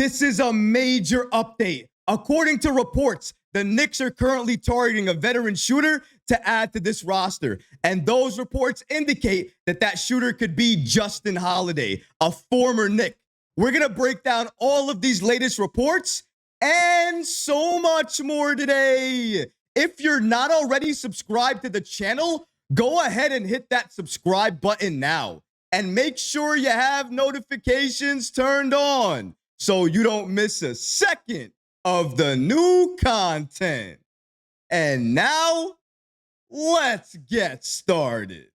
This is a major update. According to reports, the Knicks are currently targeting a veteran shooter to add to this roster. And those reports indicate that that shooter could be Justin Holiday, a former Knick. We're going to break down all of these latest reports and so much more today. If you're not already subscribed to the channel, go ahead and hit that subscribe button now. And make sure you have notifications turned on so you don't miss a second of the new content. And now, let's get started.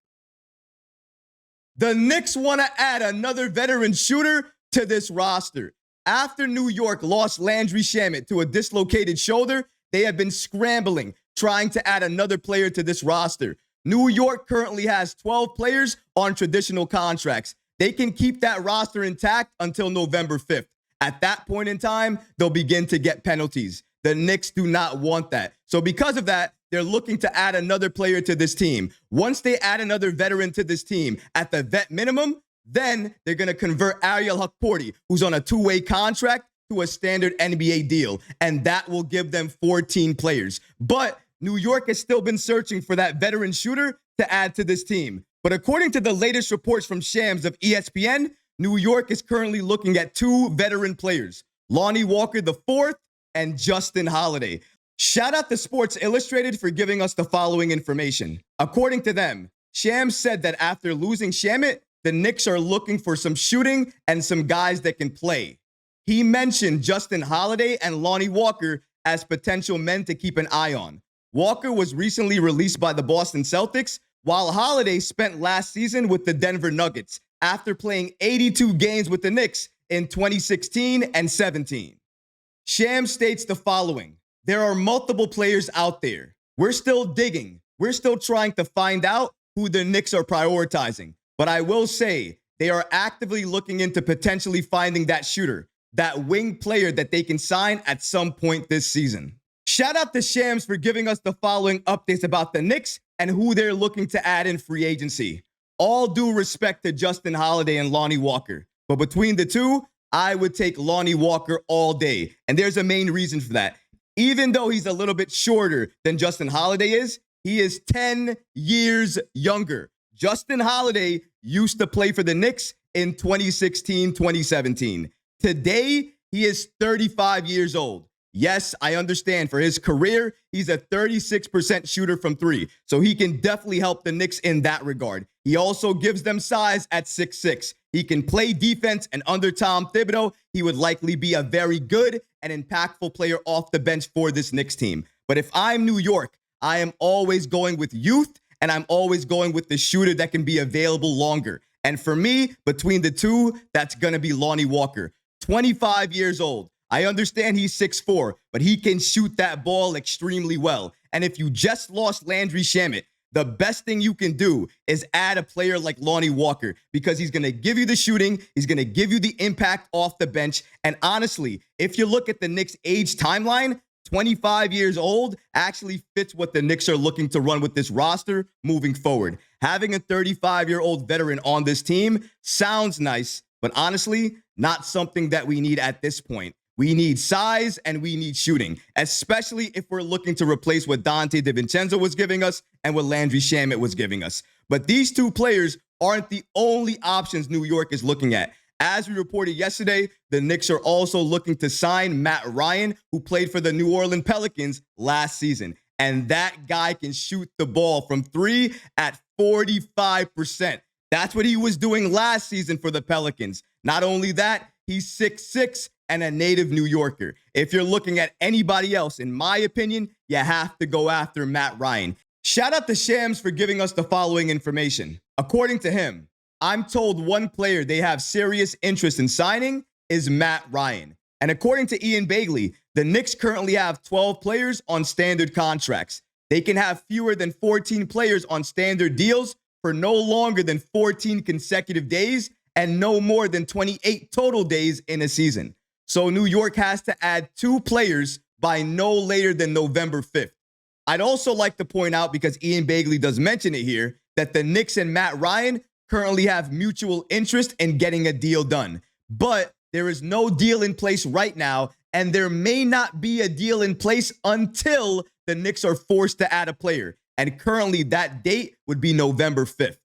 The Knicks want to add another veteran shooter to this roster. After New York lost Landry Shamet to a dislocated shoulder, they have been scrambling, trying to add another player to this roster. New York currently has 12 players on traditional contracts. They can keep that roster intact until November 5th. At that point in time, they'll begin to get penalties. The Knicks do not want that. So because of that, they're looking to add another player to this team. Once they add another veteran to this team at the vet minimum, then they're going to convert Ariel Hukporti, who's on a two-way contract, to a standard NBA deal. And that will give them 14 players. But New York has still been searching for that veteran shooter to add to this team. But according to the latest reports from Shams of ESPN, New York is currently looking at two veteran players, Lonnie Walker IV and Justin Holiday. Shout out to Sports Illustrated for giving us the following information. According to them, Shams said that after losing Shamet, the Knicks are looking for some shooting and some guys that can play. He mentioned Justin Holiday and Lonnie Walker as potential men to keep an eye on. Walker was recently released by the Boston Celtics, while Holiday spent last season with the Denver Nuggets after playing 82 games with the Knicks in 2016 and 17. Shams states the following: there are multiple players out there. We're still digging. We're still trying to find out who the Knicks are prioritizing. But I will say they are actively looking into potentially finding that shooter, that wing player that they can sign at some point this season. Shout out to Shams for giving us the following updates about the Knicks and who they're looking to add in free agency. All due respect to Justin Holiday and Lonnie Walker, but between the two, I would take Lonnie Walker all day. And there's a main reason for that. Even though he's a little bit shorter than Justin Holiday is, he is 10 years younger. Justin Holiday used to play for the Knicks in 2016, 2017. Today, he is 35 years old. Yes, I understand. For his career, he's a 36% shooter from three, so he can definitely help the Knicks in that regard. He also gives them size at 6'6". He can play defense, and under Tom Thibodeau, he would likely be a very good and impactful player off the bench for this Knicks team. But if I'm New York, I am always going with youth, and I'm always going with the shooter that can be available longer. And for me, between the two, that's going to be Lonnie Walker, 25 years old. I understand he's 6'4", but he can shoot that ball extremely well. And if you just lost Landry Shamet, the best thing you can do is add a player like Lonnie Walker, because he's going to give you the shooting, he's going to give you the impact off the bench. And honestly, if you look at the Knicks' age timeline, 25 years old actually fits what the Knicks are looking to run with this roster moving forward. Having a 35-year-old veteran on this team sounds nice, but honestly, not something that we need at this point. We need size and we need shooting, especially if we're looking to replace what Dante DiVincenzo was giving us and what Landry Shamet was giving us. But these two players aren't the only options New York is looking at. As we reported yesterday, the Knicks are also looking to sign Matt Ryan, who played for the New Orleans Pelicans last season. And that guy can shoot the ball from three at 45%. That's what he was doing last season for the Pelicans. Not only that, he's 6'6", and a native New Yorker. If you're looking at anybody else, in my opinion, you have to go after Matt Ryan. Shout out to Shams for giving us the following information. According to him, I'm told one player they have serious interest in signing is Matt Ryan. And according to Ian Bagley, the Knicks currently have 12 players on standard contracts. They can have fewer than 14 players on standard deals for no longer than 14 consecutive days and no more than 28 total days in a season. So New York has to add two players by no later than November 5th. I'd also like to point out, because Ian Bagley does mention it here, that the Knicks and Matt Ryan currently have mutual interest in getting a deal done. But there is no deal in place right now, and there may not be a deal in place until the Knicks are forced to add a player. And currently that date would be November 5th.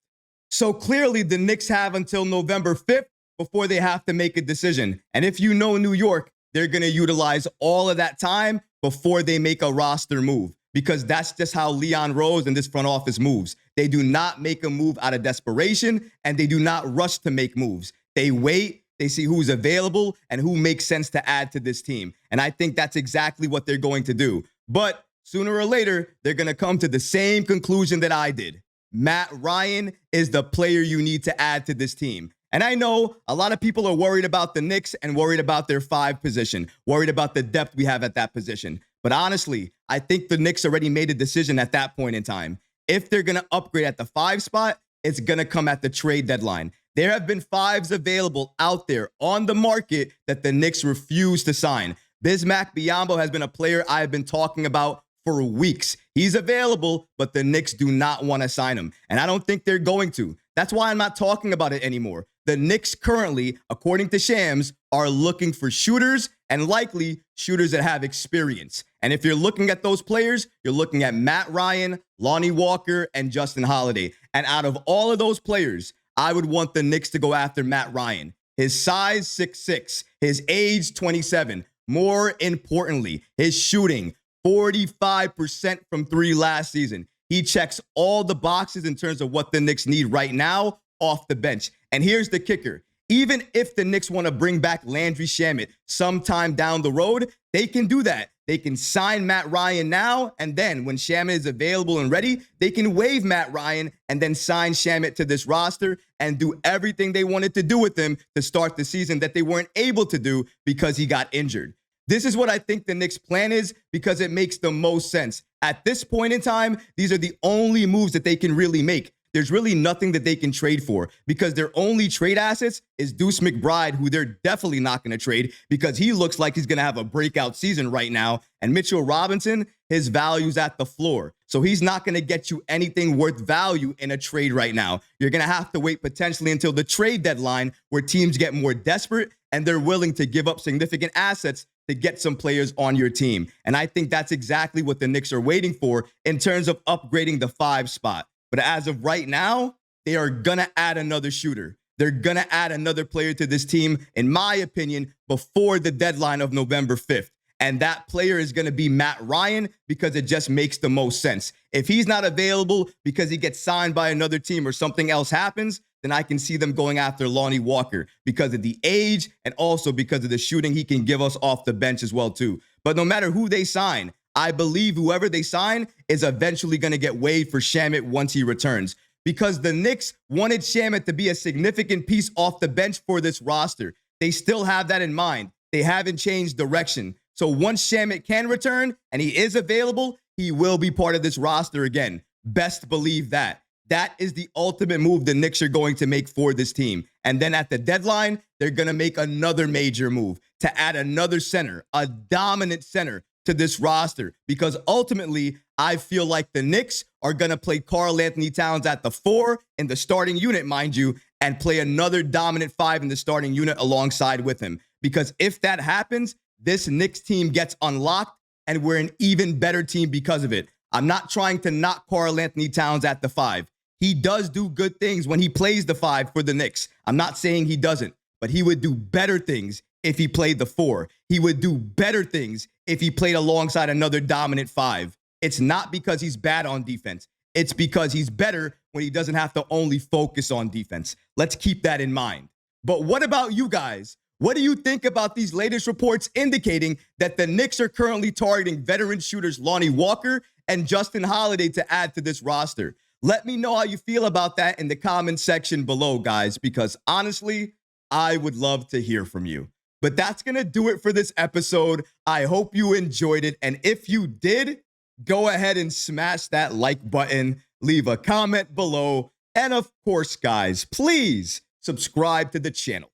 So clearly the Knicks have until November 5th before they have to make a decision. And if you know New York, they're going to utilize all of that time before they make a roster move, because that's just how Leon Rose and this front office moves. They do not make a move out of desperation, and they do not rush to make moves. They wait, they see who's available and who makes sense to add to this team. And I think that's exactly what they're going to do. But sooner or later, they're going to come to the same conclusion that I did. Matt Ryan is the player you need to add to this team. And I know a lot of people are worried about the Knicks and worried about their 5 position, worried about the depth we have at that position. But honestly, I think the Knicks already made a decision at that point in time. If they're going to upgrade at the 5 spot, it's going to come at the trade deadline. There have been 5s available out there on the market that the Knicks refuse to sign. Bismack Biyombo has been a player I've been talking about for weeks. He's available, but the Knicks do not want to sign him. And I don't think they're going to. That's why I'm not talking about it anymore. The Knicks currently, according to Shams, are looking for shooters, and likely shooters that have experience. And if you're looking at those players, you're looking at Matt Ryan, Lonnie Walker, and Justin Holiday. And out of all of those players, I would want the Knicks to go after Matt Ryan. His size, 6'6", his age, 27. More importantly, his shooting, 45% from 3 last season. He checks all the boxes in terms of what the Knicks need right now off the bench. And here's the kicker. Even if the Knicks want to bring back Landry Shamet sometime down the road, they can do that. They can sign Matt Ryan now, and then when Shamet is available and ready, they can waive Matt Ryan and then sign Shamet to this roster and do everything they wanted to do with him to start the season that they weren't able to do because he got injured. This is what I think the Knicks' plan is, because it makes the most sense. At this point in time, these are the only moves that they can really make. There's really nothing that they can trade for, because their only trade assets is Deuce McBride, who they're definitely not going to trade because he looks like he's going to have a breakout season right now. And Mitchell Robinson, his value's at the floor. So he's not going to get you anything worth value in a trade right now. You're going to have to wait potentially until the trade deadline, where teams get more desperate and they're willing to give up significant assets to get some players on your team. And I think that's exactly what the Knicks are waiting for in terms of upgrading the 5 spot. But as of right now, they are going to add another shooter. They're going to add another player to this team, in my opinion, before the deadline of November 5th. And that player is going to be Matt Ryan, because it just makes the most sense. If he's not available because he gets signed by another team or something else happens, then I can see them going after Lonnie Walker because of the age and also because of the shooting he can give us off the bench as well, too. But no matter who they sign, I believe whoever they sign is eventually going to get waived for Shamet once he returns, because the Knicks wanted Shamet to be a significant piece off the bench for this roster. They still have that in mind. They haven't changed direction. So once Shamet can return and he is available, he will be part of this roster again. Best believe that. That is the ultimate move the Knicks are going to make for this team. And then at the deadline, they're going to make another major move to add another center, a dominant center to this roster, because ultimately I feel like the Knicks are going to play Karl-Anthony Towns at the 4 in the starting unit, mind you, and play another dominant 5 in the starting unit alongside with him. Because if that happens, this Knicks team gets unlocked and we're an even better team because of it. I'm not trying to knock Karl-Anthony Towns at the 5. He does do good things when he plays the 5 for the Knicks. I'm not saying he doesn't, but he would do better things if he played the 4. He would do better things if he played alongside another dominant 5. It's not because he's bad on defense. It's because he's better when he doesn't have to only focus on defense. Let's keep that in mind. But what about you guys? What do you think about these latest reports indicating that the Knicks are currently targeting veteran shooters Lonnie Walker and Justin Holiday to add to this roster? Let me know how you feel about that in the comment section below, guys, because honestly, I would love to hear from you. But that's going to do it for this episode. I hope you enjoyed it. And if you did, go ahead and smash that like button, leave a comment below. And of course, guys, please subscribe to the channel.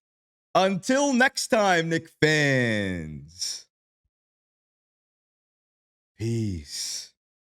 Until next time, Knick fans. Peace.